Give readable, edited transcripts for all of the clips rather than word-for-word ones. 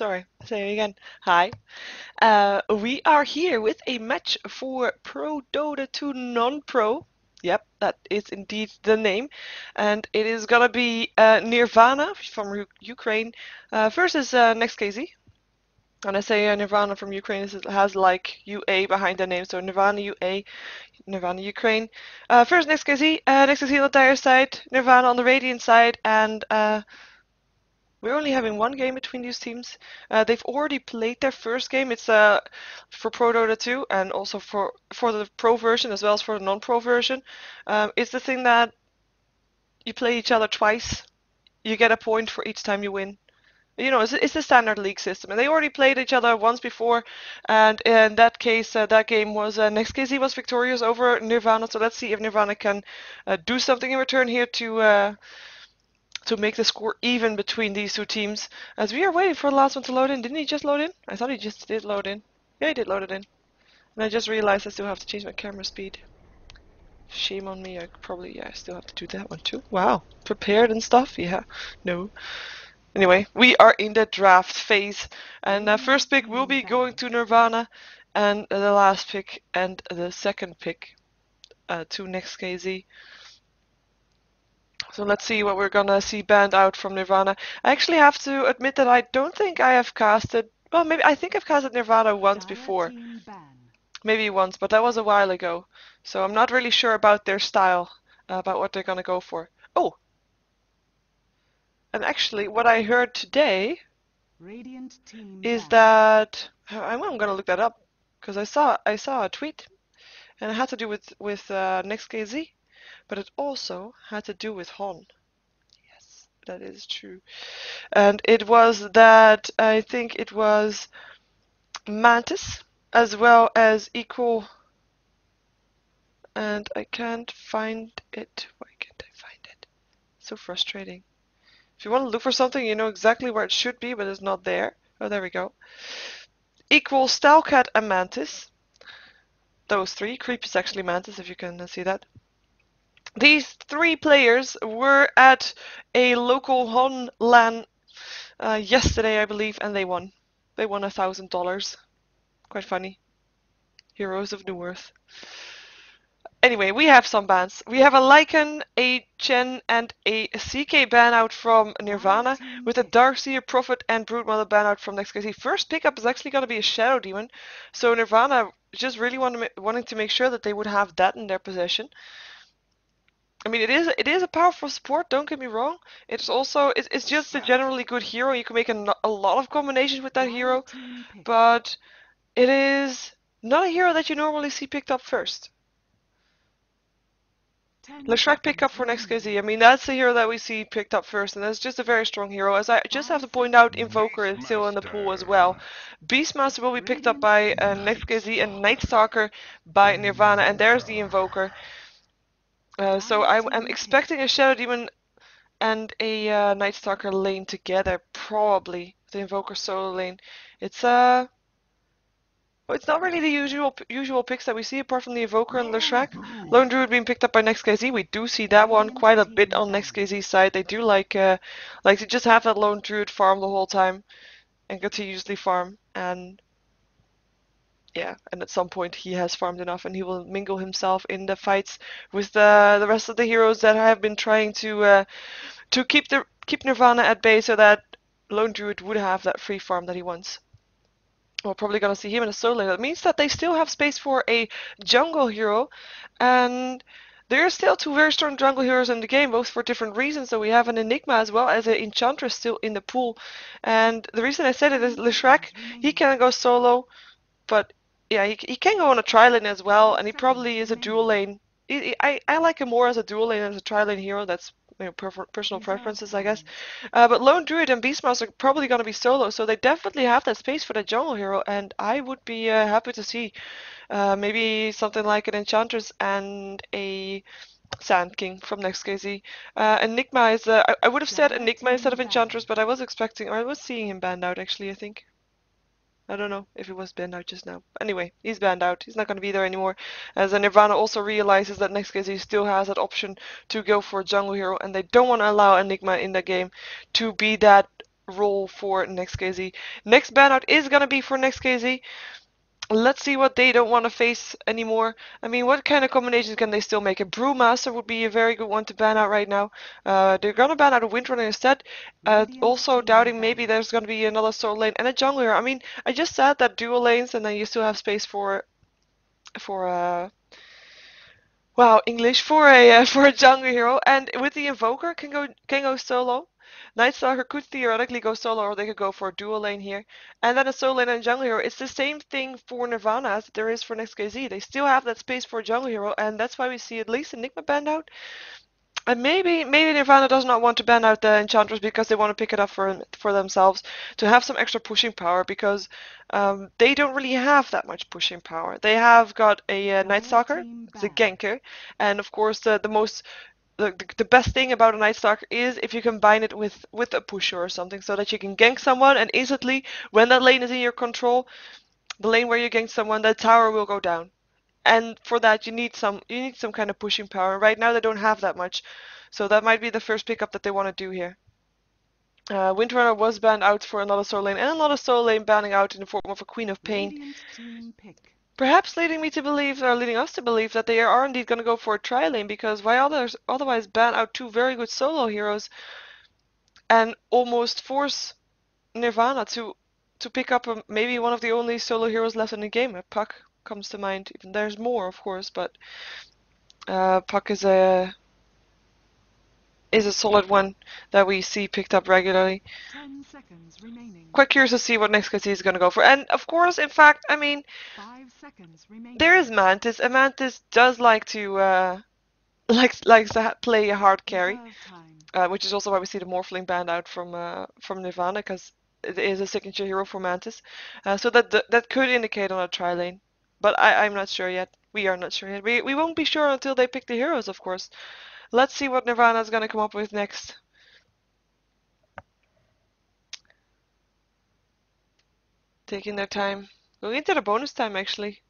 Sorry, say it again. Hi. We are here with a match for ProDota2 Non-Pro. Yep, that is indeed the name. And it is gonna be Nirvana from Ukraine versus NEXT.kz. And I say Nirvana from Ukraine it has like UA behind the name, so Nirvana UA, Nirvana Ukraine. First NEXT.kz, NEXT.kz on the dire side, Nirvana on the Radiant side, and we're only having one game between these teams. They've already played their first game. It's for ProDota 2 and also for the Pro version as well as for the non-Pro version. It's the thing that you play each other twice. You get a point for each time you win. You know, it's the standard league system, and they already played each other once before. And in that case, that game was NEXT.kz was victorious over Nirvana. So let's see if Nirvana can do something in return here to make the score even between these two teams. As we are waiting for the last one to load in. Didn't he just load in? I thought he just did load in. Yeah, he did load it in. And I just realized I still have to change my camera speed. Shame on me. I still have to do that one too. Wow. Prepared and stuff? Yeah. No. Anyway, we are in the draft phase. And the first pick will be going to Nirvana. And the last pick and the second pick to NEXT.kz. So let's see what we're gonna see banned out from Nirvana. I actually have to admit that I don't think I have casted. Well, maybe I think I've casted Nirvana once before. Maybe once, but that was a while ago. So I'm not really sure about their style, about what they're gonna go for. Oh! And actually, what I heard today is that I'm gonna look that up because I saw a tweet, and it had to do with NEXT.kz. But it also had to do with Hon. Yes, that is true. And it was that, I think it was Mantis, as well as Equal. And I can't find it. Why can't I find it? So frustrating. If you want to look for something, you know exactly where it should be, but it's not there. Oh, there we go. Equal, Stalcat, and Mantis. Those three. Creep is actually Mantis, if you can see that. These three players were at a local Hon LAN yesterday, I believe, and they won. They won $1,000. Quite funny. Heroes of New Earth. Anyway, we have some bans. We have a Lycan, a Chen, and a CK ban out from Nirvana, with a Darkseer, Prophet, and Broodmother ban out from NEXT.kz. First pickup is actually going to be a Shadow Demon, so Nirvana just really wanting to make sure that they would have that in their possession. I mean, it is a powerful support. Don't get me wrong. It's also it's just a generally good hero. You can make a lot of combinations with that hero, but it is not a hero that you normally see picked up first. Leshrac pickup for NEXT.kz. I mean, that's the hero that we see picked up first, and that's just a very strong hero. As I just have to point out, Invoker is still in the pool as well. Beastmaster will be picked up by NEXT.kz, and Night Stalker by Nirvana, and there's the Invoker. So I'm expecting a Shadow Demon and a Night Stalker lane together, probably the Invoker solo lane. It's well, it's not really the usual picks that we see apart from the Invoker and Leshrac. Lone Druid being picked up by NEXT.kz. We do see that one quite a bit on NEXT.kz's side. They do like to just have that Lone Druid farm the whole time and continuously farm, and yeah, and at some point he has farmed enough and he will mingle himself in the fights with the rest of the heroes that have been trying to keep Nirvana at bay so that Lone Druid would have that free farm that he wants. We're probably gonna see him in a solo lane. That means that they still have space for a jungle hero, and there are still two very strong jungle heroes in the game, both for different reasons. So we have an Enigma as well as an Enchantress still in the pool, and the reason I said it is Leshrac, he can go solo, but yeah, he can go on a tri-lane as well, and he probably is a dual lane. I like him more as a dual lane than as a tri-lane hero. That's, you know, personal preferences, I guess. But Lone Druid and Beastmaster are probably going to be solo, so they definitely have that space for the jungle hero, and I would be happy to see maybe something like an Enchantress and a Sand King from NEXT.kz. Enigma is, I would have said Enigma instead of Enchantress, but I was seeing him banned out actually, I think. I don't know if he was banned out just now. Anyway, he's banned out. He's not going to be there anymore. As Nirvana also realizes that NEXT.kz still has that option to go for a jungle hero, and they don't want to allow Enigma in the game to be that role for NEXT.kz. Next ban out is gonna be for NEXT.kz. Let's see what they don't want to face anymore. I mean, what kind of combinations can they still make? A Brewmaster would be a very good one to ban out right now. They're gonna ban out a Windrunner instead. Also doubting maybe there's gonna be another solo lane and a jungler. I mean, I just said that dual lanes, and then you still have space for wow, English for a for a jungle hero, and with the Invoker can go solo. Nightstalker could theoretically go solo, or they could go for a dual lane here. And then a solo lane and jungle hero. It's the same thing for Nirvana as there is for NEXT.kz. They still have that space for a jungle hero, and that's why we see at least Enigma banned out. And maybe Nirvana does not want to ban out the Enchantress because they want to pick it up for themselves to have some extra pushing power, because they don't really have that much pushing power. They have got a Night Stalker, the ganker, and of course the best thing about a Night Stalker is if you combine it with a pusher or something, so that you can gank someone and instantly, when that lane is in your control, the lane where you gank someone, that tower will go down. And for that you need some kind of pushing power. Right now they don't have that much, so that might be the first pickup that they want to do here. Windrunner was banned out for another solo lane, and another solo lane banning out in the form of a Queen of Pain. Perhaps leading us to believe that they are indeed going to go for a tri-lane, because why otherwise ban out two very good solo heroes and almost force Nirvana to pick up maybe one of the only solo heroes left in the game. A Puck comes to mind. Even there's more, of course, but Puck is a solid one that we see picked up regularly. 10 seconds remaining. Quite curious to see what NEXT.kz is going to go for. And of course, in fact, I mean, 5 seconds remaining. there is Mantis, and Mantis does like to likes to play a hard carry, which is also why we see the Morphling banned out from Nirvana, because it is a signature hero for Mantis. So that could indicate on a tri lane, but I'm not sure yet. We are not sure yet. We won't be sure until they pick the heroes, of course. Let's see what Nirvana is going to come up with next. Taking their time. Going into the bonus time, actually.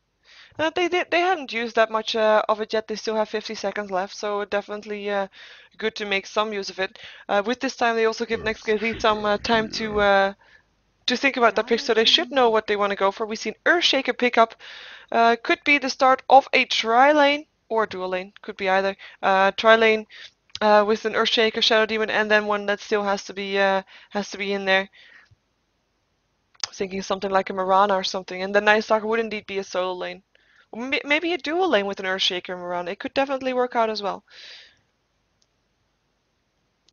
They hadn't used that much of it yet. They still have 50 seconds left, so definitely good to make some use of it. With this time, they also give NEXT.kz some time to think about that pick, so they should know what they want to go for. We've seen Earthshaker pick up. Could be the start of a tri-lane or a dual lane. Could be either. Tri-lane with an Earthshaker, Shadow Demon, and then one that still has to be in there. Thinking something like a Mirana or something, and the Night Stalker would indeed be a solo lane. Or maybe a dual lane with an Earthshaker and Mirana. It could definitely work out as well.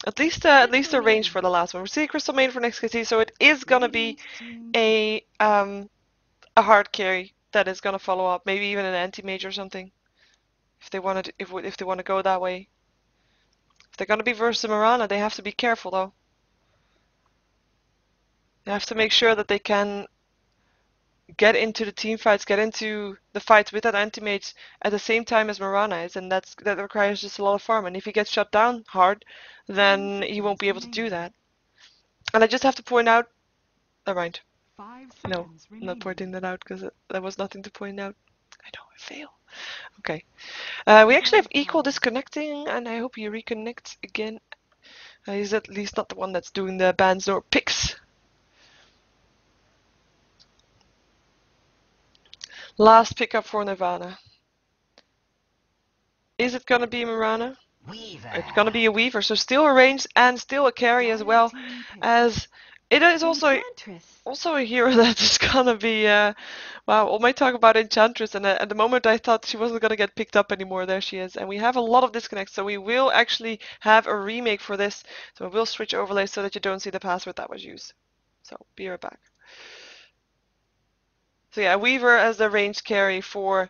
At least a range for the last one. We're seeing Crystal Main for NEXT.kz, so it is gonna be a hard carry that is gonna follow up. Maybe even an anti-mage or something, if they want to go that way. If they're gonna be versus Mirana, they have to be careful though. They have to make sure that they can get into the team fights, get into the fights with that anti-mage at the same time as Mirana is, and that requires just a lot of farm. And if he gets shut down hard, then he won't be able to do that. And I just have to point out, never mind. No, I'm not pointing that out because there was nothing to point out. I know, I fail. Okay. We actually have Equal disconnecting, and I hope you reconnect again. He's at least not the one that's doing the bans nor picks. Last pickup for Nirvana. Is it gonna be Mirana? Weaver. It's gonna be a Weaver, so still a range and still a carry as well, as it is also a hero that is gonna be, wow, all my talk about Enchantress, and at the moment I thought she wasn't gonna get picked up anymore. There she is, and we have a lot of disconnects, so we will actually have a remake for this, so we'll switch overlays so that you don't see the password that was used. So, be right back. So yeah, Weaver as the range carry for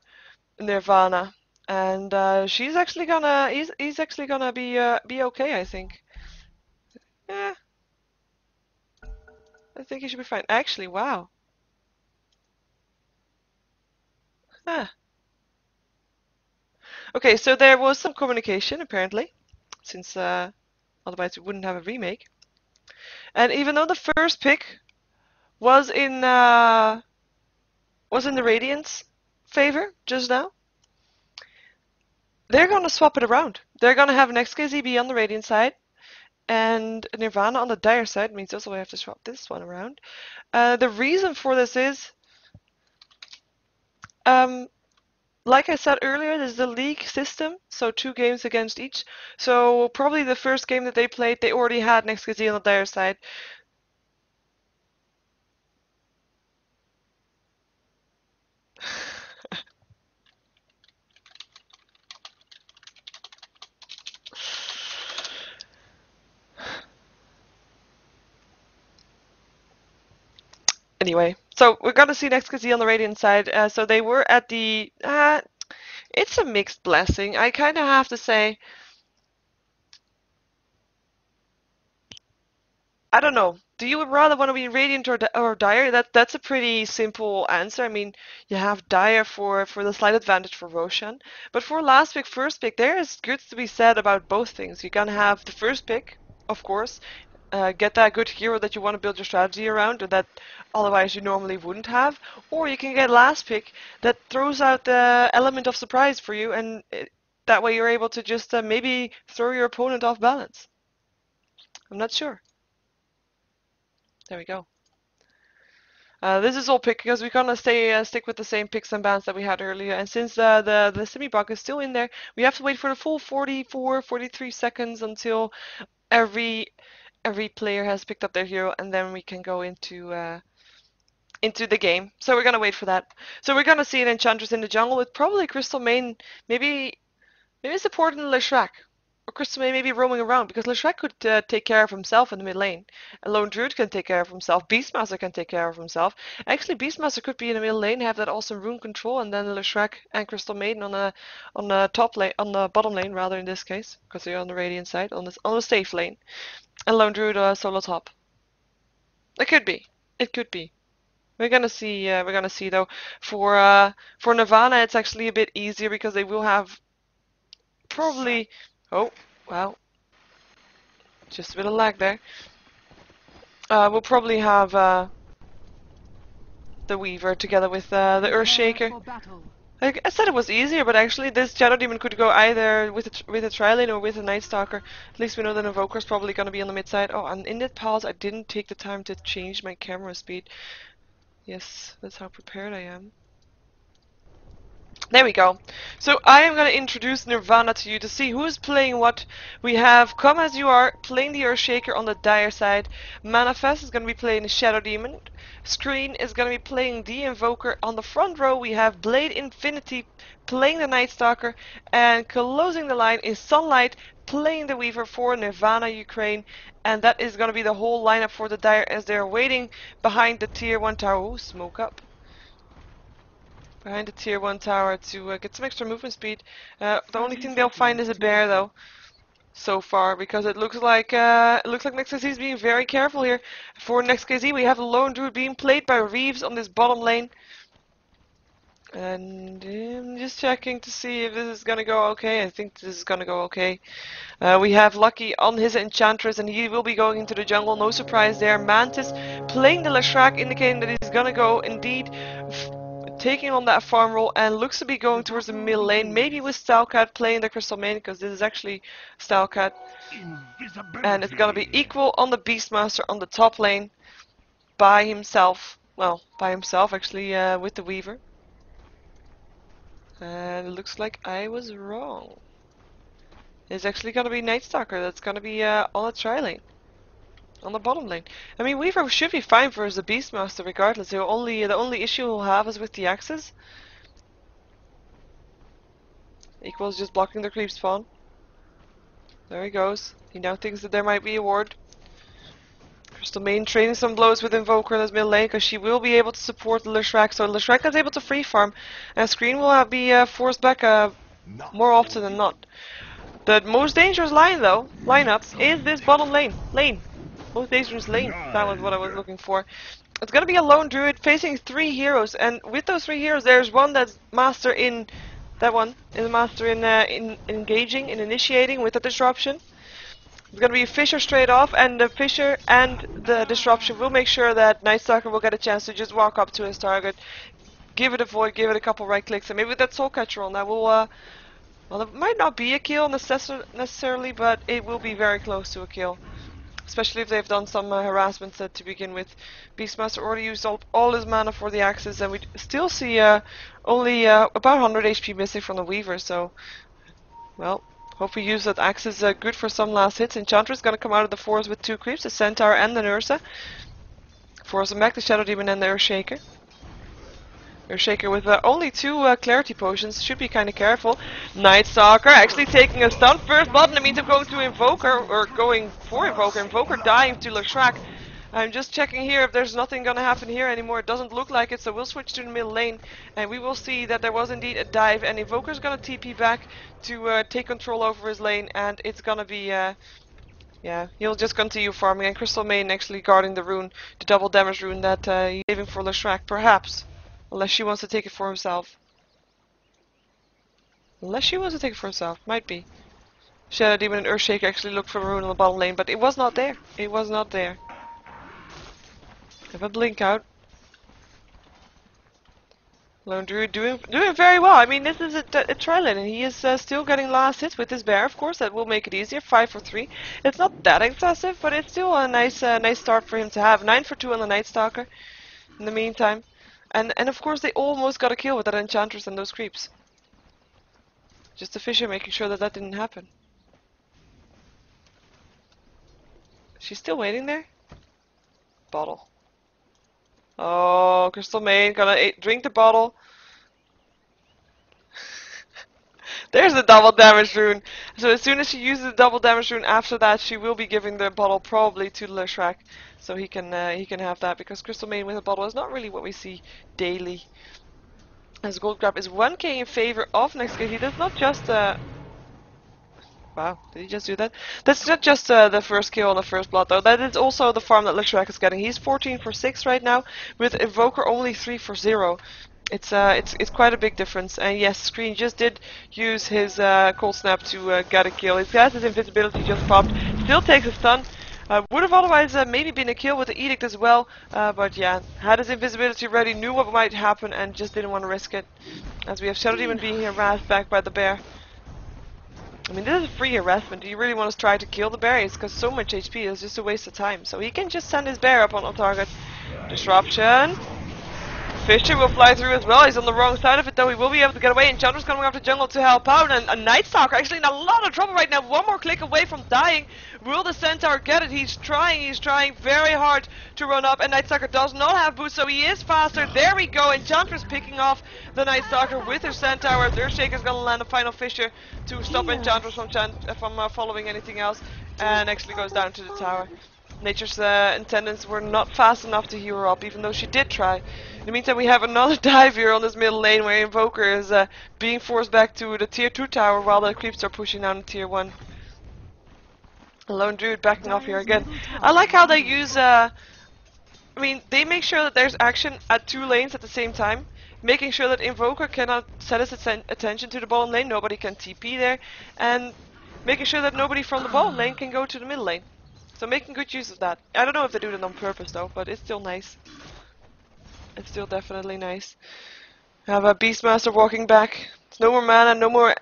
Nirvana, and she's actually gonna he's actually gonna be okay, I think. Yeah, I think he should be fine. Actually, wow. Ah. Okay, so there was some communication apparently, since otherwise we wouldn't have a remake. And even though the first pick was in the Radiant's favor just now, they're gonna swap it around. They're gonna have NEXT.kz be on the Radiant side, and Nirvana on the dire side means also I have to swap this one around. The reason for this is, like I said earlier, this is the league system, so 2 games against each. So probably the first game that they played, they already had NEXT.kz on the dire side. Anyway, so we're gonna see NEXT.kz on the Radiant side. So they were at the. It's a mixed blessing. I kind of have to say. I don't know. Do you rather want to be Radiant or Dire? That's a pretty simple answer. I mean, you have Dire for the slight advantage for Roshan, but for last pick, first pick, there is good to be said about both things. You can have the first pick, of course, get that good hero that you want to build your strategy around, or that otherwise you normally wouldn't have, or you can get last pick that throws out the element of surprise for you, and that way you're able to just maybe throw your opponent off balance. I'm not sure. There we go. This is all pick because we're gonna stick with the same picks and bans that we had earlier. And since the semi bug is still in there, we have to wait for the full 44, 43 seconds until every player has picked up their hero, and then we can go into the game. So we're gonna wait for that. So we're gonna see an Enchantress in the jungle with probably Crystal Main, maybe supporting Leshrac. Or Crystal May maybe roaming around, because Leshrac could take care of himself in the mid lane. A Lone Druid can take care of himself. Beastmaster can take care of himself. Actually, Beastmaster could be in the middle lane, have that awesome rune control, and then Leshrac and Crystal Maiden on the top lane, on the bottom lane rather in this case, because they're on the Radiant side, on the safe lane, and Lone Druid solo top. It could be. It could be. We're gonna see. We're gonna see though. For Nirvana, it's actually a bit easier because they will have probably. Oh, wow. Just a bit of lag there. We'll probably have the Weaver together with the Earthshaker. I said it was easier, but actually this Shadow Demon could go either with a Trilane or with a Night Stalker. At least we know that Invoker's probably going to be on the mid side. Oh, and in that pause I didn't take the time to change my camera speed. Yes, that's how prepared I am. There we go. So I am going to introduce Nirvana to you to see who is playing what. We have Come As You Are playing the Earthshaker on the dire side. Manifest is going to be playing the Shadow Demon. Screen is going to be playing the Invoker. On the front row we have Blade Infinity playing the Night Stalker. And closing the line is Sunlight playing the Weaver for Nirvana Ukraine. And that is going to be the whole lineup for the dire as they're waiting behind the tier 1 tower. Ooh, smoke up. Behind the tier 1 tower to get some extra movement speed. The only thing they'll find is a bear though, so far, because it looks like NEXT.kz is being very careful here. For NEXT.kz we have a Lone Druid being played by Reeves on this bottom lane. And I'm just checking to see if this is gonna go okay. I think this is gonna go okay. We have Lucky on his Enchantress, and he will be going into the jungle. No surprise there. Mantis playing the Leshrac, indicating that he's gonna go indeed taking on that farm role, and looks to be going towards the middle lane, maybe with Stylecat playing the Crystal Main, because this is actually Stylecat. And it's gonna be equal on the Beastmaster on the top lane by himself. Well, by himself actually, with the Weaver. And it looks like I was wrong. It's actually gonna be Night Stalker that's gonna be on a tri-lane. On the bottom lane. I mean, Weaver should be fine for as a Beastmaster regardless. The only issue he'll have is with the axes. Equals just blocking the creep spawn. There he goes. He now thinks that there might be a ward. Crystal Main trading some blows with Invoker in his middle lane, because she will be able to support Leshrac. So Leshrac is able to free farm, and Screen will be forced back more often than not. The most dangerous lineup is this bottom lane. Most dangerous lane. That was what I was looking for. It's gonna be a Lone Druid facing 3 heroes, and with those 3 heroes, there's one that's master in. That one is master in engaging, in initiating with the disruption. It's gonna be Fisher straight off, and the Fisher and the disruption will make sure that Night Stalker will get a chance to just walk up to his target, give it a void, give it a couple right clicks, and maybe with that Soul Catcher on that will. Well, it might not be a kill necessarily, but it will be very close to a kill. especially if they've done some harassment to begin with. Beastmaster already used all his mana for the axes, and we still see only about 100 HP missing from the Weaver, so, well, hope we use that axes good for some last hits. Enchantress gonna come out of the forest with 2 creeps, the Centaur and the Nursa. Force them back, the Shadow Demon and the Earthshaker. Earthshaker with only 2 clarity potions, should be kind of careful. Nightstalker actually taking a stun first blood, in the meantime going to Invoker, or going for Invoker. Invoker dying to Leshrac. I'm just checking here if there's nothing gonna happen here anymore. It doesn't look like it, so we'll switch to the middle lane, and we will see that there was indeed a dive, and Invoker's gonna TP back to take control over his lane, and it's gonna be, yeah, he'll just continue farming, and Crystal Main actually guarding the rune, the double damage rune that he's saving for Leshrac, perhaps. Unless she wants to take it for herself. Unless she wants to take it for herself. Might be. Shadow Demon and Earthshaker actually looked for a rune on the bottom lane, but it was not there. It was not there. Have a blink out. Lone Druid doing very well. I mean, this is a trial lane, and he is still getting last hits with his bear. Of course, that will make it easier. 5 for 3. It's not that excessive, but it's still a nice start for him to have. 9 for 2 on the Nightstalker. In the meantime. And of course they almost got a kill with that Enchantress and those creeps. Just the Fisher making sure that that didn't happen. She's still waiting there? Bottle. Oh, Crystal Main gonna drink the bottle. There's the double damage rune. So as soon as she uses the double damage rune, after that she will be giving the bottle probably to Leshrac, so he can have that, because Crystal Main with a bottle is not really what we see daily. As gold grab is 1k in favor of NEXT.kz. That's not just wow, did he just do that? That's not just the first kill on the first blood though. That is also the farm that Leshrac is getting. He's 14 for 6 right now, with Invoker only 3 for 0. It's quite a big difference. And yes, Screen just did use his cold snap to get a kill. His invisibility just popped. Still takes a stun. Would have otherwise maybe been a kill with the Edict as well. But yeah, had his invisibility ready, knew what might happen, and just didn't want to risk it. As we have Shadow Demon being harassed back by the bear. I mean, this is free harassment. Do you really want to try to kill the bear? It's because so much HP is just a waste of time. So he can just send his bear up on target. Disruption. Fisher will fly through as well. He's on the wrong side of it though. He will be able to get away. Enchantress coming up to jungle to help out. And a Nightstalker actually in a lot of trouble right now. One more click away from dying. Will the Centaur get it? He's trying very hard to run up. And Nightstalker does not have boost, so he is faster. There we go. Enchantress picking off the Nightstalker with her Centaur. Earthshaker's gonna land a final Fisher to stop Enchantress from following anything else. And actually goes down to the tower. Nature's intendants were not fast enough to heal her up, even though she did try. In the meantime, we have another dive here on this middle lane where Invoker is being forced back to the tier 2 tower while the creeps are pushing down to tier 1. Lone Druid backing off here again. I like how they use, I mean, they make sure that there's action at 2 lanes at the same time, making sure that Invoker cannot set his attention to the bottom lane, nobody can TP there, and making sure that nobody from the bottom lane can go to the middle lane. So making good use of that. I don't know if they do it on purpose though, but it's still nice. It's still definitely nice. Have a Beastmaster walking back. There's no more mana, no more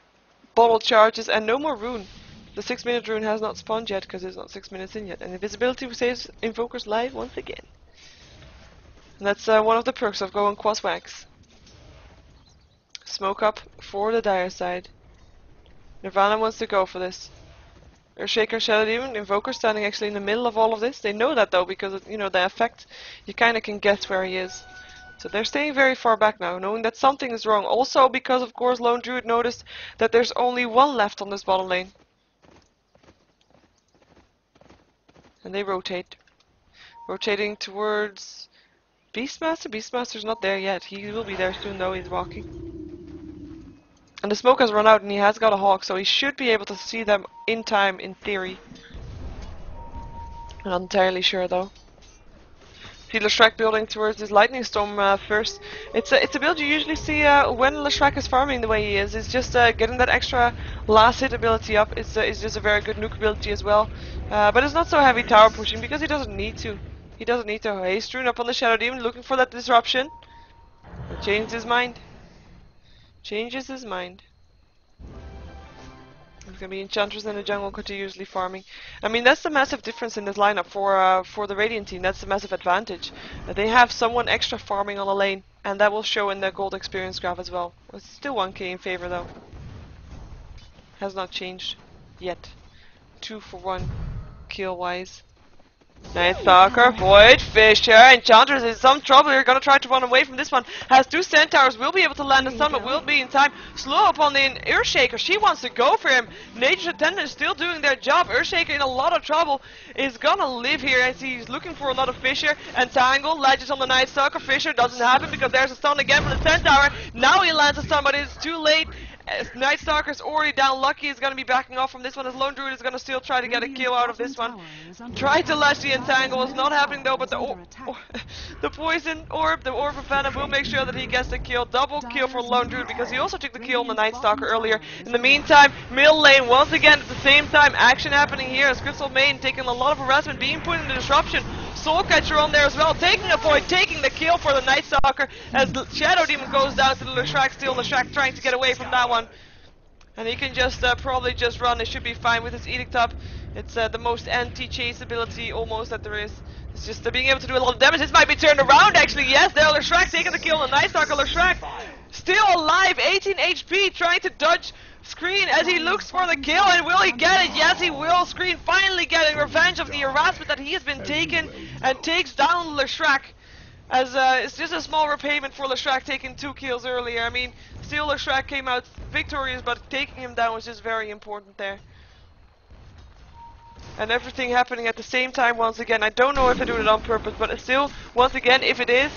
bottle charges, and no more rune. The 6-minute rune has not spawned yet because it's not 6 minutes in yet. And invisibility saves Invoker's life once again. And that's one of the perks of going Quaswax. Smoke up for the dire side. Nirvana wants to go for this. Earthshaker, Shadow Demon, Invoker standing actually in the middle of all of this. They know that though, because you know the effect, you kinda can guess where he is. So they're staying very far back now, knowing that something is wrong. Also because of course Lone Druid noticed that there's only one left on this bottom lane. And they rotate. Rotating towards Beastmaster. Beastmaster's not there yet. He will be there soon though, he's walking. And the smoke has run out and he has got a hawk, so he should be able to see them in time, in theory. I'm not entirely sure though. See Leshrac building towards this lightning storm first. It's a build you usually see when Leshrac is farming the way he is. It's just getting that extra last hit ability up. It's just a very good nuke ability as well. But it's not so heavy tower pushing because he doesn't need to. He doesn't need to. He's strewn up on the Shadow Demon looking for that disruption. He changed his mind. Changes his mind. It's gonna be Enchantress in the jungle continuously farming. I mean, that's the massive difference in this lineup for the Radiant team. That's the massive advantage. They have someone extra farming on the lane, and that will show in the gold experience graph as well. It's still 1k in favor though. Has not changed yet. 2 for 1 kill wise. Nice stalker, Void, Fisher, Enchantress is in some trouble here, gonna try to run away from this one. Has 2 Centaurs, will be able to land a stun, but will be in time. Slow up on the Earthshaker, she wants to go for him. Nature's Attendant is still doing their job. Earthshaker in a lot of trouble, is gonna live here as he's looking for another Fisher. Entangle, ledges on the Night Stalker, Fisher doesn't happen because there's a stun again from the Centaur. Now he lands a stun, but it's too late. Night Stalker's already down. Lucky is going to be backing off from this one as Lone Druid is going to still try to get a kill out of this one. Try to lash the Entangle, it's not happening though, but the Poison Orb, the Orb of Venom will make sure that he gets the kill. Double kill for Lone Druid because he also took the kill on the Night Stalker earlier. In the meantime, middle lane once again at the same time, action happening here as Crystal Main taking a lot of harassment, being put in the disruption. Soulcatcher on there as well, taking a point, taking the kill for the Night Stalker as the Shadow Demon goes down to the Leshrac, still Leshrac trying to get away from that one. And he can just probably just run, it should be fine with his Edict up. It's the most anti-chase ability almost that there is. It's just being able to do a lot of damage. This might be turned around actually, yes, there Leshrac taking the kill on the Night Stalker. Leshrac still alive, 18 HP, trying to dodge Screen as he looks for the kill, and will he get it? Yes, he will. Screen finally getting revenge of the harassment that he has been taken and takes down Leshrac. As it's just a small repayment for Leshrac taking 2 kills earlier. I mean, still Leshrac came out victorious, but taking him down was just very important there. And everything happening at the same time once again. I don't know if they do it on purpose, but still, once again, if it is,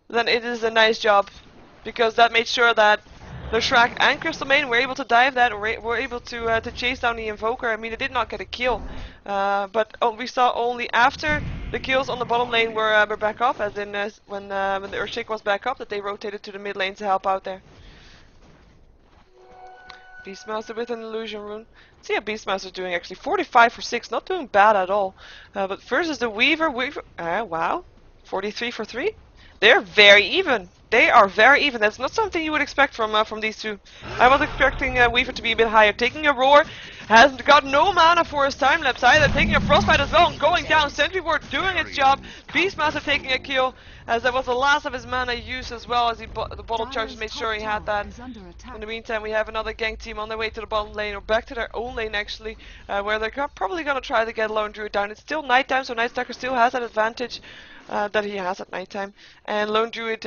then it is a nice job. Because that made sure that Leshrac and Crystal Main were able to dive that, were able to chase down the Invoker. I mean, they did not get a kill, but we saw only after the kills on the bottom lane were back up, as in when the Earthshake was back up, that they rotated to the mid lane to help out there. Beastmaster with an illusion rune. Let's see how Beastmaster's doing actually. 45 for 6, not doing bad at all. But versus the Weaver, wow, 43 for 3. They're very even. They are very even. That's not something you would expect from these two. I was expecting Weaver to be a bit higher. Taking a roar, hasn't got no mana for his time lapse either. Taking a frostbite as well and going down. Sentry Ward doing its job. Beastmaster taking a kill as that was the last of his mana use as well as the bottle charges made sure he had that. In the meantime, we have another gank team on their way to the bottom lane, or back to their own lane actually, where they're probably gonna try to get Lone Druid down. It's still nighttime, so Night Stalker still has that advantage that he has at nighttime, and Lone Druid.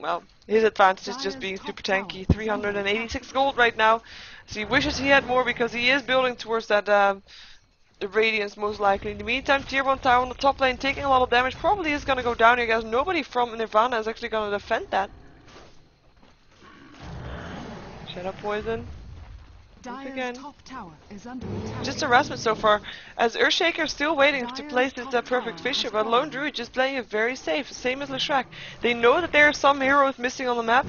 Well, his advantage is just being super tanky. 386 gold right now. So he wishes he had more because he is building towards that the Radiance most likely. In the meantime, tier 1 tower on the top lane taking a lot of damage. Probably is going to go down here, guys. Nobody from Nirvana is actually going to defend that. Shadow Poison. Again. Top tower is under attack. Just harassment so far, as Earthshaker is still waiting to place his perfect Fisher, but Lone Druid just playing it very safe, same as Leshrac. They know that there are some heroes missing on the map.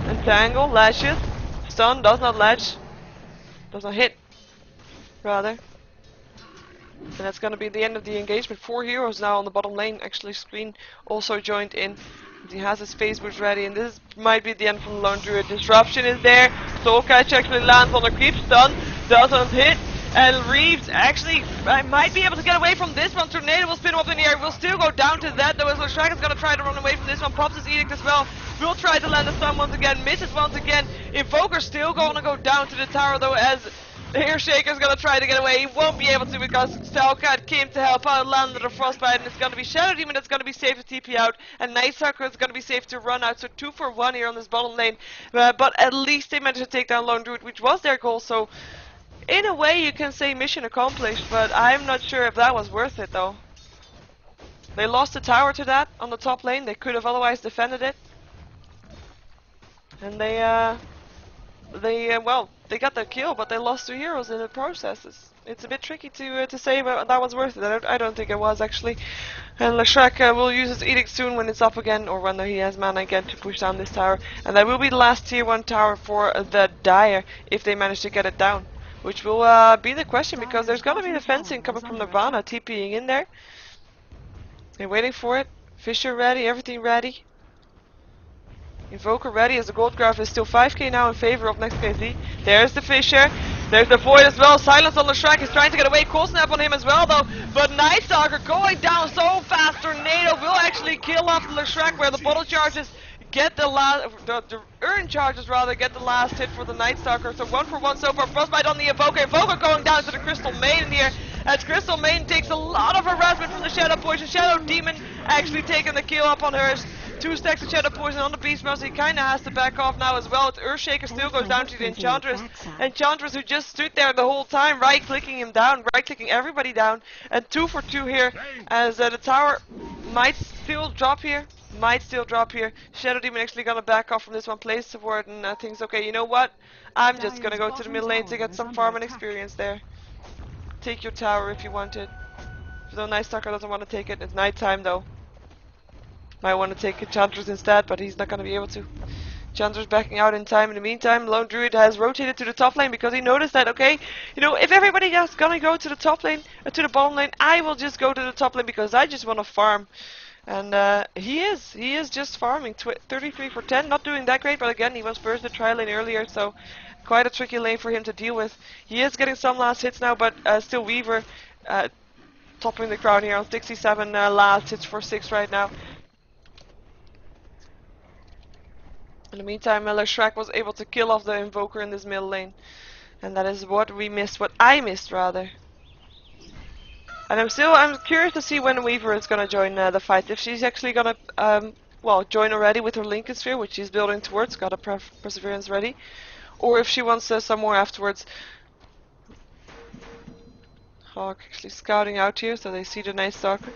Entangle, lashes, stun, does not latch, does not hit, rather. And that's going to be the end of the engagement. 4 heroes now on the bottom lane. Actually, Screen also joined in. He has his phase boots ready, and this might be the end from Lone Druid. Disruption is there. Soulcatch actually lands on a creep stun, doesn't hit, and Reeves actually might be able to get away from this one. Tornado will spin him up in the air. Will still go down to that though, as Leshrac is going to try to run away from this one. Pops his Edict as well. Will try to land a stun once again. Misses once again. Invoker still going to go down to the tower though, as the Earthshaker is going to try to get away. He won't be able to because Stalkat came to help out, landed a frostbite, and it's going to be Shadow Demon that's going to be safe to TP out, and Night Stalker is going to be safe to run out. So 2 for 1 here on this bottom lane. But at least they managed to take down Lone Druid, which was their goal. So in a way you can say mission accomplished, but I'm not sure if that was worth it though. They lost the tower to that on the top lane. They could have otherwise defended it. And they got their kill, but they lost 2 heroes in the process. It's a bit tricky to say that was worth it. I don't think it was actually. And Leshrac will use his Edict soon when it's up again, or when he has mana again to push down this tower. And that will be the last tier 1 tower for the Dire if they manage to get it down. Which will be the question, because there's gonna be the fencing coming from Nirvana, TPing in there. They're waiting for it. Fisher ready, everything ready. Invoker ready, as the gold graph is still 5k now in favor of NEXT.kz. There's the Fisher. There's the Void as well. Silence on the Shrek. He's trying to get away. Cold Snap on him as well, though. But Night Stalker going down so fast. Tornado will actually kill off the Shrek, where the bottle charges get the last, the urn charges rather, get the last hit for the Night Stalker. So 1 for 1 so far. Frostbite on the Evoker. Evoker going down to the Crystal Maiden here, as Crystal Maiden takes a lot of harassment from the Shadow Poison. Shadow Demon actually taking the kill up on hers. 2 stacks of Shadow Poison on the Beastmaster. He kind of has to back off now as well. Earthshaker still goes down to the Enchantress. Enchantress who just stood there the whole time, right-clicking him down, right-clicking everybody down. And 2 for 2 here, as the tower might still drop here. Might still drop here. Shadow Demon actually gonna back off from this one, plays the ward, and thinks, okay, you know what? I'm just gonna go to the middle lane to get some farm and experience there. Take your tower if you want it. Though Night Stalker doesn't want to take it. It's nighttime though. Might want to take Enchantress instead, but he's not going to be able to. Enchantress backing out in time. In the meantime, Lone Druid has rotated to the top lane because he noticed that, okay, you know, if everybody else is going to go to the top lane, to the bottom lane, I will just go to the top lane because I just want to farm. And he is just farming. 33 for 10, not doing that great, but again, he was first in trial lane earlier, so quite a tricky lane for him to deal with. He is getting some last hits now, but still Weaver topping the crown here on 67 last hits for 6 right now. In the meantime, Shrek was able to kill off the Invoker in this middle lane. And that is what we missed, what I missed rather. And I'm curious to see when Weaver is gonna join the fight. If she's actually gonna, well, join already with her Lincoln Sphere, which she's building towards, got a Perseverance ready. Or if she wants some more afterwards. Hawk actually scouting out here, so they see the Night Stalker.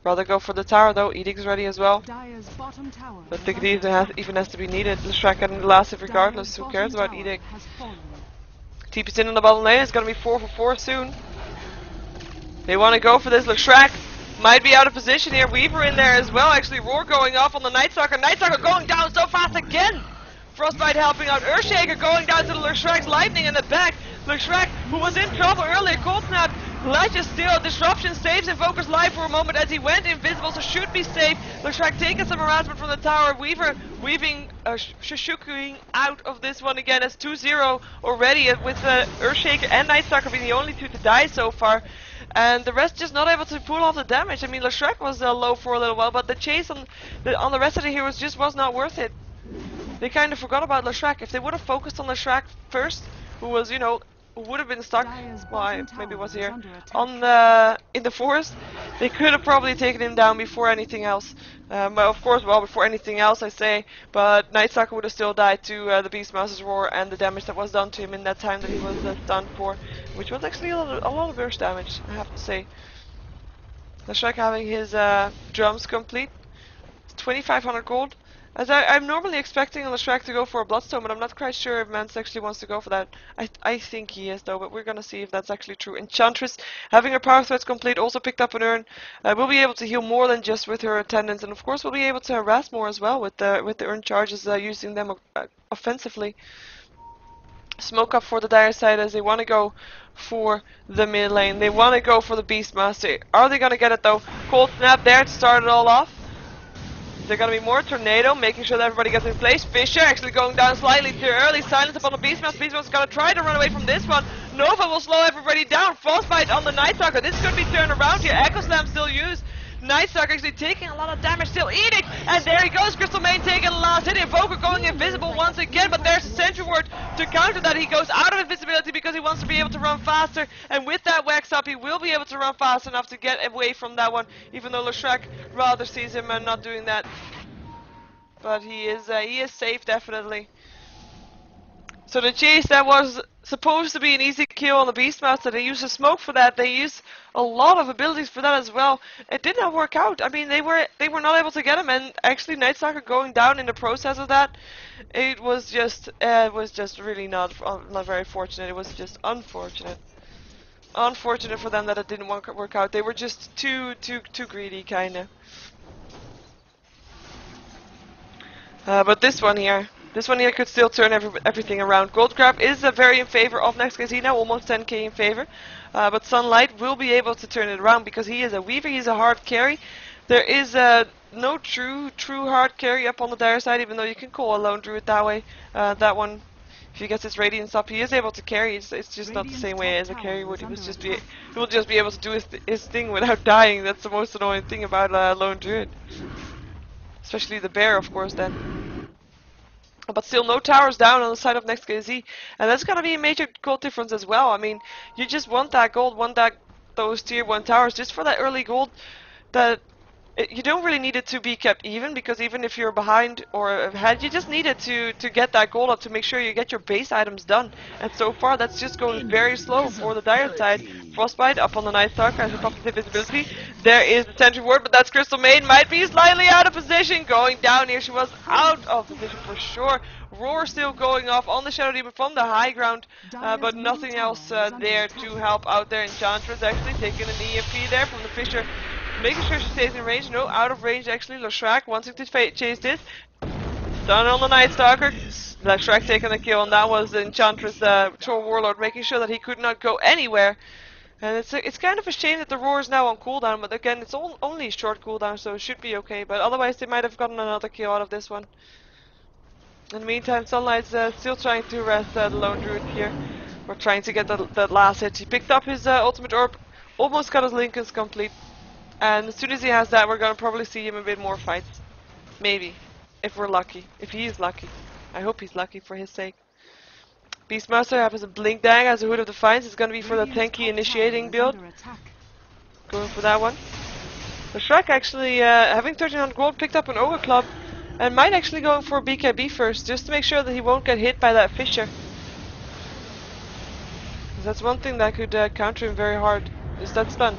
Rather go for the tower though. Edict's ready as well. But I think it even has to be needed. Leshrac getting the last hit regardless. Who cares about Edict? TP's in on the bottom lane. It's gonna be 4 for 4 soon. They want to go for this. Leshrac might be out of position here. Weaver in there as well. Actually, Roar going off on the Night Stalker. Night Stalker going down so fast again. Frostbite helping out. Earthshaker going down to the Leshrac's Lightning in the back. Leshrac, who was in trouble earlier, Cold Snap. Ledger still, Disruption saves Invoker's life for a moment as he went invisible, so should be safe. Leshrac taking some harassment from the tower. Weaver weaving, Shushukuing out of this one again as 2-0 already, with Earthshaker and Night Stalker being the only 2 to die so far. And the rest just not able to pull off the damage. I mean, Leshrac was low for a little while, but the chase on the rest of the heroes just was not worth it. They kind of forgot about Leshrac. If they would have focused on Leshrac first, who was, you know, would have been stuck, well, maybe was here, on the, in the forest, they could have probably taken him down before anything else. But of course, well, before anything else I say, but Night Stalker would have still died to the Beastmaster's Roar and the damage that was done to him in that time that he was stunned for, which was actually a lot of burst damage, I have to say. Leshrac having his drums complete, 2500 gold. As I'm normally expecting Leshrac to go for a Bloodstone, but I'm not quite sure if Mance actually wants to go for that. I think he is though, but we're gonna see if that's actually true. Enchantress, having her power threads complete, also picked up an urn. We'll be able to heal more than just with her attendants, and of course we'll be able to harass more as well with the urn charges, using them offensively. Smoke up for the dire side as they want to go for the mid lane. They want to go for the Beastmaster. Are they gonna get it though? Cold Snap there to start it all off. Is there gonna be more? Tornado, making sure that everybody gets in place. Fisher actually going down slightly too early. Silence upon the Beastmaster. Beastmaster's gonna try to run away from this one. Nova will slow everybody down. Frostbite on the Night Stalker. This could be turned around here. Echo Slam still used. Night Stalker actually taking a lot of damage still. Edict! And there he goes. Crystal Main taking the last hit. Invoker going invisible once again, but there's a Sentry Ward to counter that. He goes out of invisibility because he wants to be able to run faster. And with that wax up, he will be able to run fast enough to get away from that one, even though Leshrac rather sees him and not doing that. But he is safe, definitely. So the chase that was supposed to be an easy kill on the Beastmaster, they used a smoke for that. They used a lot of abilities for that as well. It did not work out. I mean, they were not able to get him, and actually Night Stalker going down in the process of that. It was just really not very fortunate. It was just unfortunate. Unfortunate for them that it didn't work out. They were just too greedy, kinda. But this one here could still turn everything around. Gold Grab is very in favor of NEXT.kz now, almost 10k in favor. But Sunlight will be able to turn it around because he is a Weaver, he's a hard carry. There is no true hard carry up on the dire side, even though you can call a Lone Druid that way. That one if he gets his Radiance up, he is able to carry. It's just not the same way as a carry would. He will just be able to do his thing without dying. That's the most annoying thing about Lone Druid. Especially the bear, of course, then. But still, no towers down on the side of NEXT.kz, and that's gonna be a major gold difference as well. I mean, you just want that gold, those tier 1 towers just for that early gold. That you don't really need it to be kept even, because even if you're behind or ahead, you just need it to get that gold up to make sure you get your base items done. And so far, that's just going very slow for the Dire side. Frostbite up on the Night Stalker as a top of visibility. There is the Sentry Ward, but that's Crystal Maiden. Might be slightly out of position. Going down here, she was out of position for sure. Roar still going off on the Shadow Demon from the high ground, but nothing else there to help out there. Enchantress actually taking an EMP there from the Fisher, making sure she stays in range. No, out of range actually. Leshrac wanting to chase this. Stun on the Night Stalker. Leshrac taking the kill, and that was the Enchantress Troll Warlord, making sure that he could not go anywhere. And it's kind of a shame that the Roar is now on cooldown, but again, it's only a short cooldown, so it should be okay. But otherwise, they might have gotten another kill out of this one. In the meantime, Sunlight's still trying to rest the Lone Druid here. Or trying to get that last hit. He picked up his ultimate orb, almost got his Lincolns complete. And as soon as he has that, we're gonna probably see him a bit more fights. Maybe. If we're lucky. If he is lucky. I hope he's lucky for his sake. Beastmaster has a Blink Dagger as a Hood of Defiance. It's gonna be for the tanky initiating build. Going for that one. The Shrek actually, having 1300 gold, picked up an Ogre Club. And might actually go for BKB first, just to make sure that he won't get hit by that Fisher. That's one thing that could counter him very hard, is that stun.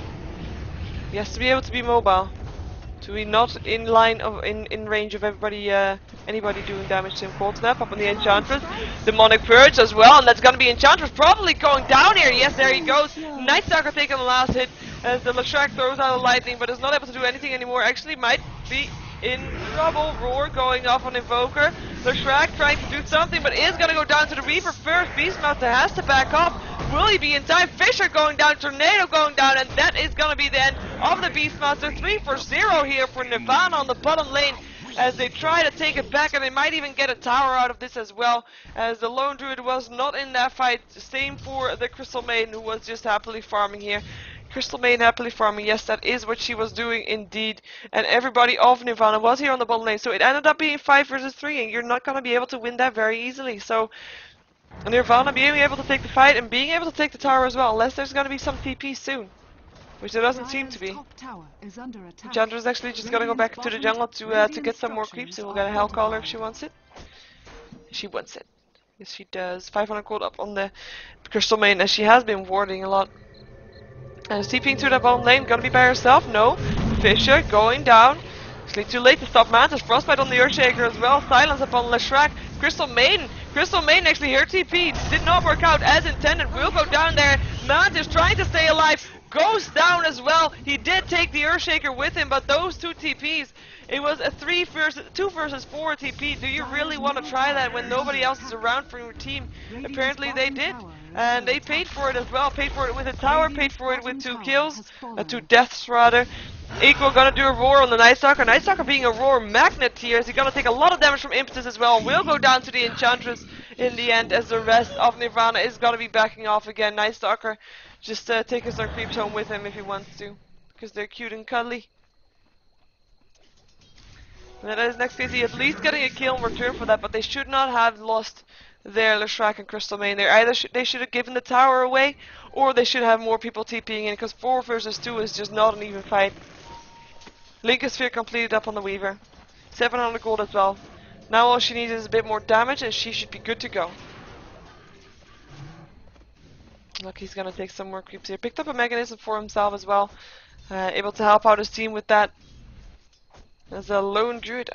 He has to be able to be mobile, to be not in line of in range of anybody doing damage to him. Cold Snap up on the Enchantress, Demonic Purge as well, and that's gonna be Enchantress probably going down here. Yes, there he goes. Night Stalker taking the last hit as the Leshrac throws out the lightning, but is not able to do anything anymore. Actually, might be in trouble. Roar going off on Invoker. Leshrac trying to do something, but is gonna go down to the Reaper first. Beastmaster has to back up. Will he be in time? Fisher going down, Tornado going down, and that is gonna be the end of the Beastmaster. 3 for 0 here for Nirvana on the bottom lane as they try to take it back, and they might even get a tower out of this as well, as the Lone Druid was not in that fight. Same for the Crystal Maiden, who was just happily farming here. Crystal Maiden happily farming, yes, that is what she was doing indeed. And everybody of Nirvana was here on the bottom lane, so it ended up being 5 versus 3, and you're not going to be able to win that very easily. So Nirvana being able to take the fight and being able to take the tower as well, unless there's going to be some TP soon, which there doesn't seem to be. Chandra is actually just going to go back to the jungle to get some more creeps, and we'll get a Hellcaller if she wants it. She wants it. Yes, she does. 500 gold up on the Crystal Maiden, as she has been warding a lot. And TPing to the bottom lane, gonna be by herself? No. Fisher going down. Actually too late to stop Mantis. Frostbite on the Earthshaker as well. Silence upon Leshrac. Crystal Maiden actually, her TP did not work out as intended. Will go down there. Mantis trying to stay alive. Goes down as well. He did take the Earthshaker with him, but those two TPs, it was a 2 versus 4 TP. Do you really want to try that when nobody else is around for your team? Apparently they did. And they paid for it as well. Paid for it with a tower, paid for it with 2 kills. 2 deaths rather. Equal gonna do a roar on the Night Stalker. Night Stalker being a roar magnet here. Is he gonna take a lot of damage from Impetus as well. Will go down to the Enchantress in the end, as the rest of Nirvana is gonna be backing off again. Night Stalker just taking some creeps home with him if he wants to, because they're cute and cuddly. And that is NEXT.kz at least getting a kill in return for that, but they should not have lost their Leshrac and Crystal Maiden there. Either they should have given the tower away, or they should have more people TPing in, because 4 versus 2 is just not an even fight. Lincoln Sphere completed up on the Weaver. 700 gold as well. Now all she needs is a bit more damage, and she should be good to go. Look, he's gonna take some more creeps here. Picked up a mechanism for himself as well. Able to help out his team with that. As a Lone Druid.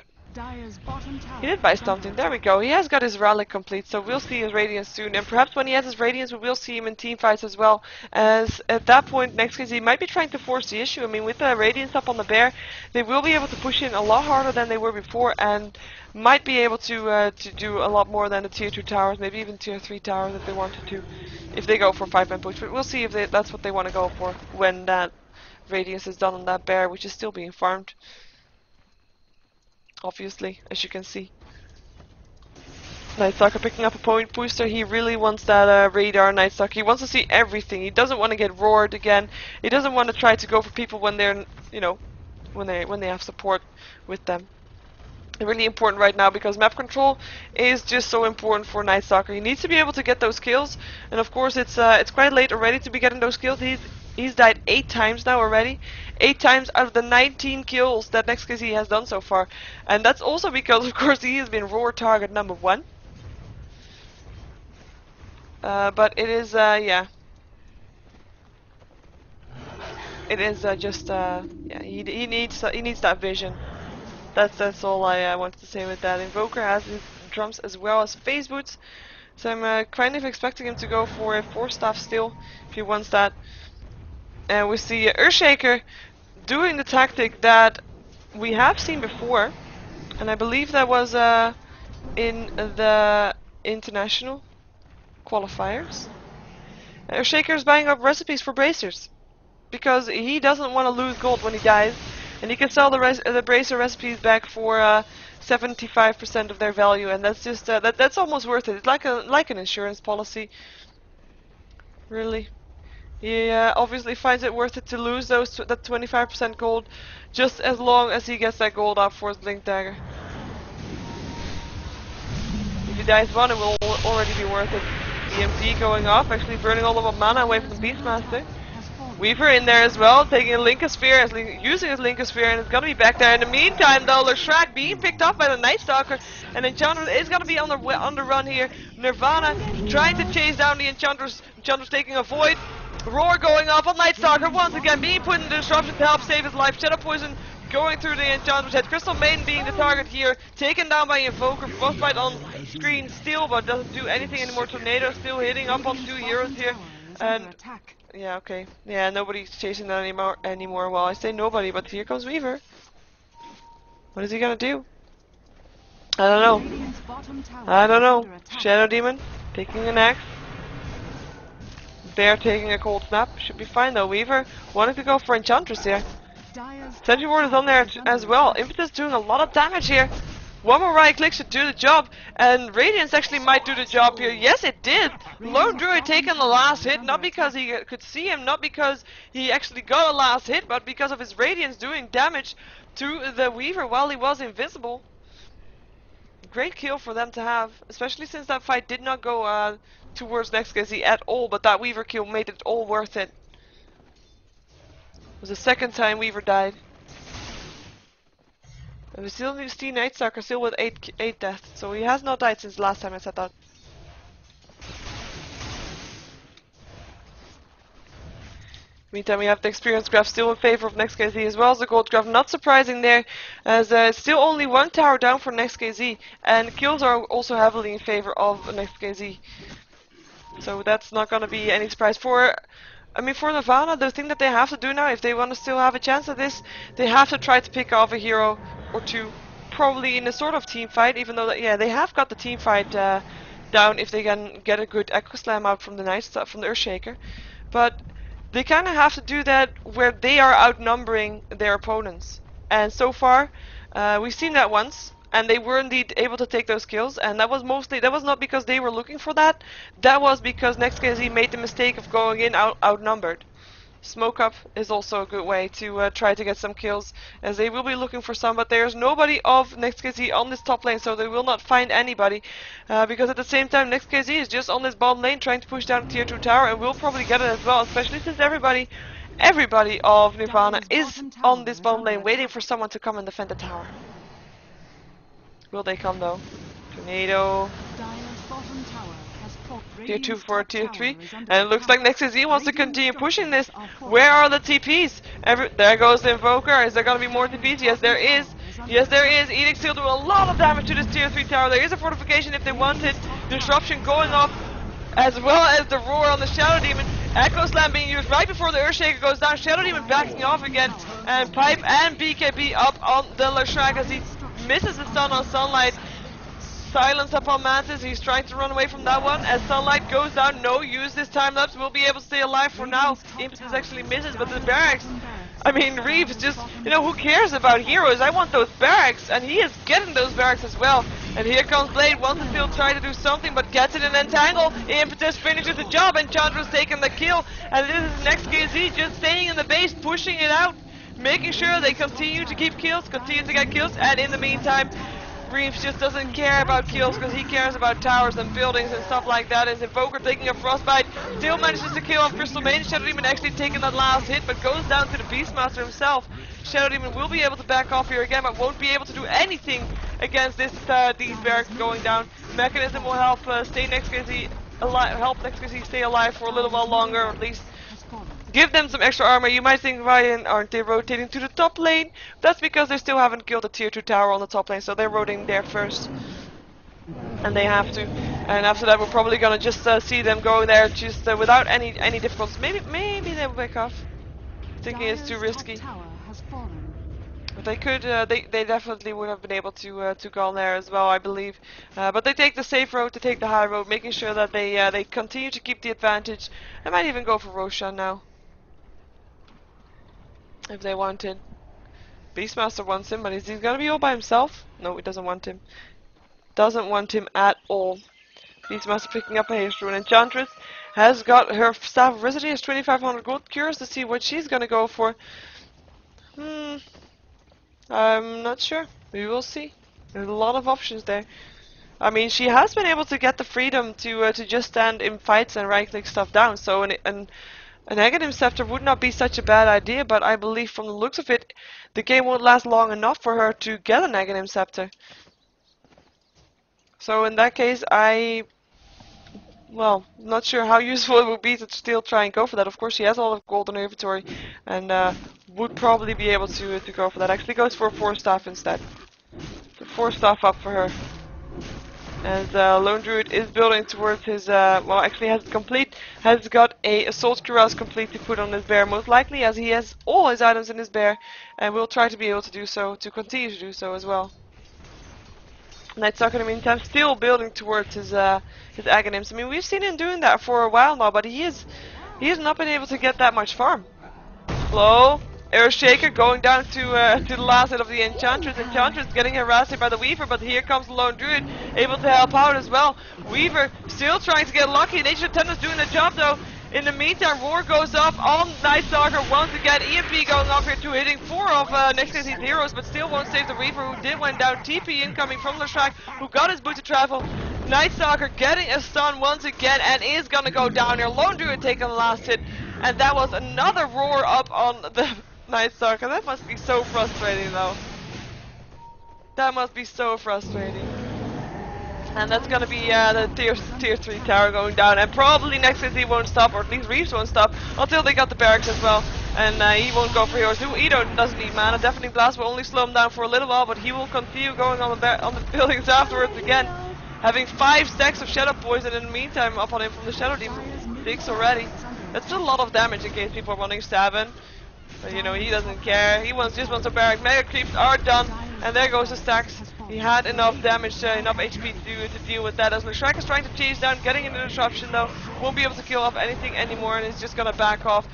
He did buy something. There we go. He has got his relic complete, so we'll see his Radiance soon. And perhaps when he has his Radiance, we will see him in team fights as well. As at that point, NEXT.kz might be trying to force the issue. I mean, with the Radiance up on the bear, they will be able to push in a lot harder than they were before, and might be able to do a lot more than the tier 2 towers, maybe even tier 3 towers if they wanted to, if they go for 5-man push. But we'll see if that's what they want to go for when that Radiance is done on that bear, which is still being farmed. Obviously, as you can see. Nightstalker picking up a point booster. He really wants that radar. Nightstalker. He wants to see everything. He doesn't want to get roared again. He doesn't want to try to go for people when they're, you know, when they have support with them. Really important right now because map control is just so important for Nightstalker. He needs to be able to get those kills, and of course it's quite late already to be getting those kills. He's died 8 times now already. 8 times out of the 19 kills that NEXT.kz has done so far, and that's also because of course he has been roar target number 1. But it is yeah. It is just yeah. He needs that vision. That's all I wanted to say with that. Invoker has his drums as well as phase boots, so I'm kind of expecting him to go for a 4-staff still if he wants that. And we see Earthshaker doing the tactic that we have seen before, and I believe that was in the international qualifiers. Earthshaker is buying up recipes for bracers because he doesn't want to lose gold when he dies. And he can sell the bracer recipes back for 75% of their value, and that's just that's almost worth it. It's like an insurance policy, really. He obviously finds it worth it to lose that 25% gold, just as long as he gets that gold up for his blink dagger. If he dies 1, it will already be worth it. EMP going off, actually burning all of the mana away from the Beastmaster. Weaver in there as well, taking a Linkosphere, using his Linkosphere, and it's gonna be back there. In the meantime, though, Leshrac being picked up by the Nightstalker, and Enchantress is gonna be on the run here. Nirvana trying to chase down the Enchantress. Enchantress taking a void. Roar going off on Nightstalker once again, being put in the disruption to help save his life. Shadow Poison going through the Enchantress head. Crystal Maiden being the target here, taken down by Invoker. Frostbite on screen still, but doesn't do anything anymore. Tornado still hitting up on 2 heroes here, and yeah, okay. Yeah, nobody's chasing that anymore. Well, I say nobody, but here comes Weaver. What is he gonna do? I don't know. I don't know. Shadow Demon taking an axe. Bear taking a cold snap. Should be fine though. Weaver wanted to go for Enchantress here. Sentry Ward is on there as well. Impetus doing a lot of damage here. One more right click should do the job, and Radiance actually might do the job here. Yes, it did. Lone Druid taking the last hit, not because he could see him, not because he actually got a last hit, but because of his Radiance doing damage to the Weaver while he was invisible. Great kill for them to have, especially since that fight did not go towards NEXT.kz at all, but that Weaver kill made it all worth it. It was the second time Weaver died. And we still see Nightstalker still with 8 deaths, so he has not died since last time I said that. Meantime, we have the experience graph still in favor of NEXT.kz as well as the gold graph. Not surprising there, as still only 1 tower down for NEXT.kz, and kills are also heavily in favor of NEXT.kz. So that's not going to be any surprise for. I mean, for Nirvana, the thing that they have to do now, if they want to still have a chance at this, they have to try to pick off a hero or 2, probably in a sort of team fight. Even though yeah, they have got the team fight down if they can get a good Echo Slam out from the Earthshaker, but they kind of have to do that where they are outnumbering their opponents. And so far, we've seen that once, and they were indeed able to take those kills. And that was not because they were looking for that. That was because NEXT.kz made the mistake of going in outnumbered. Smoke up is also a good way to try to get some kills, as they will be looking for some, but there's nobody of NEXT.kz on this top lane, so they will not find anybody, because at the same time NEXT.kz is just on this bottom lane trying to push down a tier 2 tower, and will probably get it as well, especially since everybody of Nirvana is on this bottom lane waiting for someone to come and defend the tower. Will they come though? Tornado. Tier 2 for tier 3, and it looks like NEXT.kz wants to continue pushing this. Where are the TPs? There goes the Invoker. Is there going to be more TPs? Yes, there is. Yes, there is. Edict still doing a lot of damage to this tier 3 tower. There is a fortification if they want it. Disruption going off, as well as the roar on the Shadow Demon. Echo Slam being used right before the Earthshaker goes down. Shadow Demon backing off again, and Pipe and BKB up on the Leshrac as he misses the stun on Sunlight. Silence upon Mantis, he's trying to run away from that one. As Sunlight goes down, no use this time lapse, will be able to stay alive for now. Impetus actually misses, but the barracks I mean, Reeves just, you know, who cares about heroes? I want those barracks, and he is getting those barracks as well. And here comes Blade, wants to still try to do something, but gets it in Entangle. Impetus finishes the job, and Chandra's taking the kill. And this is NEXT.kz just staying in the base, pushing it out, making sure they continue to keep kills, continue to get kills, and in the meantime, Reeves just doesn't care about kills because he cares about towers and buildings and stuff like that. As Invoker taking a Frostbite, still manages to kill off Crystal Main. Shadow Demon actually taking that last hit, but goes down to the Beastmaster himself. Shadow Demon will be able to back off here again, but won't be able to do anything against this these barracks going down. Mechanism will help stay NEXT.kz alive, help NEXT.kz stay alive for a little while longer, or at least give them some extra armor. You might think, Ryan, aren't they rotating to the top lane? That's because they still haven't killed the tier 2 tower on the top lane, so they're rotating there first. And they have to. And after that, we're probably gonna just see them go there just without any difficulties. Maybe they'll back off. Thinking it's too risky. But they could, they definitely would have been able to go on there as well, I believe. But they take the safe road, they take the high road, making sure that they continue to keep the advantage. They might even go for Roshan now, if they wanted. Beastmaster wants him, but is he gonna be all by himself? No, he doesn't want him. Doesn't want him at all. Beastmaster picking up a haste rune. Enchantress has got her Staff of Visity, has 2500 gold. Curious to see what she's gonna go for. I'm not sure. We will see. There's a lot of options there. I mean, she has been able to get the freedom to just stand in fights and right-click stuff down. So an Aghanim Scepter would not be such a bad idea, but I believe from the looks of it, the game won't last long enough for her to get an Aghanim Scepter. So in that case, well, not sure how useful it would be to still try and go for that. Of course, she has a lot of gold in her inventory, and would probably be able to go for that. Actually goes for a 4-staff instead. So 4-staff up for her. As Lone Druid is building towards his, well, actually has got a Assault Cuirass complete to put on his bear, most likely, as he has all his items in his bear, and will try to be able to do so, to continue to do so as well. Nightstalker in the meantime still building towards his Aghanims. I mean, we've seen him doing that for a while now, but he has not been able to get that much farm. Slow. Earthshaker going down to the last hit of the Enchantress. Enchantress getting harassed by the Weaver, but here comes the Lone Druid, able to help out as well. Weaver still trying to get lucky. Nature Tender's doing the job though. In the meantime, Roar goes up on Nightstalker once again. EMP going off here too, hitting 4 of NEXT.kz's heroes, but still won't save the Weaver, who did went down. TP incoming from Leshrac, who got his boot to travel. Nightstalker getting a stun once again and is gonna go down here. Lone Druid taking the last hit, and that was another Roar up on the Nightstalker. That must be so frustrating though. That must be so frustrating. And that's gonna be the tier 3 tower going down, and probably NEXT.kz won't stop, or at least Reeves won't stop, until they got the barracks as well. And he won't go for heroes. He doesn't need mana. Definitely Blast will only slow him down for a little while, but he will continue going on the buildings afterwards again. Having 5 stacks of Shadow Poison in the meantime up on him from the Shadow Demon. 6 already. That's still a lot of damage in case people are running Stabbin'. But you know, he doesn't care. He just wants a barrack. Mega creeps are done, and there goes the stacks. He had enough damage, enough HP to deal with that. As Leshrac is trying to chase down, getting into the disruption though, won't be able to kill off anything anymore, and is just gonna back off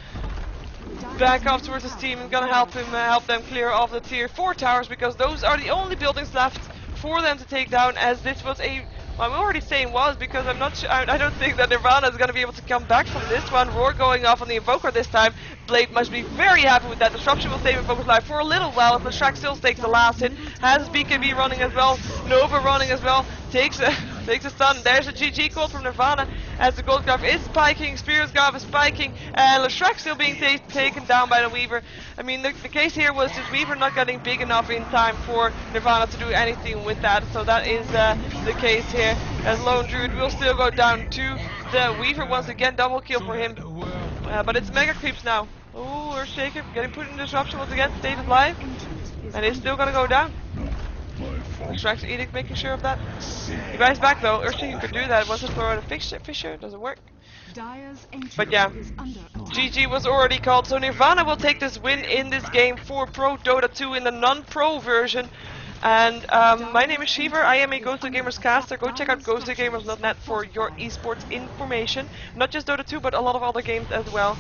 towards his team, and gonna help them clear off the tier 4 towers, because those are the only buildings left for them to take down. As this was I'm already saying was, because I'm not sure, I don't think that Nirvana is going to be able to come back from this one. Roar going off on the Invoker this time. Blade must be very happy with that. Disruption will save Invoker's life for a little while, as Leshrac still takes the last hit. Has BKB running as well, Nova running as well. Takes a stun. There's a GG call from Nirvana, as the Gold Graph is spiking, Spear's Graph is spiking, and Leshrac still being taken down by the Weaver. I mean, the case here was just Weaver not getting big enough in time for Nirvana to do anything with that, so that is the case here, as Lone Druid will still go down to the Weaver once again. Double kill for him, but it's Mega Creeps now. Oh, Earthshaker getting put in disruption once again, stayed alive, and it's still gonna go down. Leshrac Edict making sure of that. He buys back though. Earthshaker could do that. Wants to throw out a Fissure, doesn't work. But yeah, GG was already called, so Nirvana will take this win in this game for ProDota2 in the Non-Pro version. And my name is Sheever, I am a Ghost of Gamers caster. Go check out ghostofgamers.net for your esports information. Not just Dota 2, but a lot of other games as well.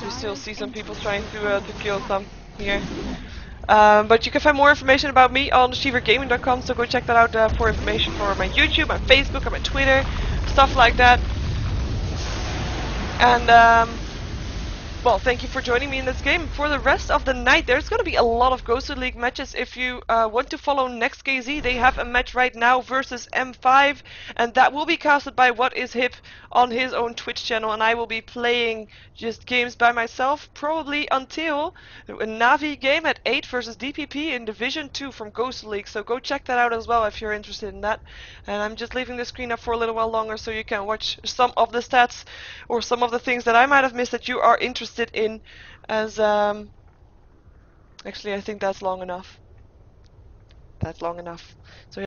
You still see some people trying to kill some here. But you can find more information about me on SheeverGaming.com, so go check that out for information for my YouTube, my Facebook, and my Twitter, stuff like that. And well, thank you for joining me in this game. For the rest of the night, there's going to be a lot of Ghosted League matches. If you want to follow NEXT.kz, they have a match right now versus M5, and that will be casted by What Is Hip on his own Twitch channel, and I will be playing just games by myself, probably until a Navi game at 8 versus DPP in Division 2 from Ghosted League, so go check that out as well if you're interested in that. And I'm just leaving the screen up for a little while longer so you can watch some of the stats or some of the things that I might have missed that you are interested in, as actually I think that's long enough. That's long enough. So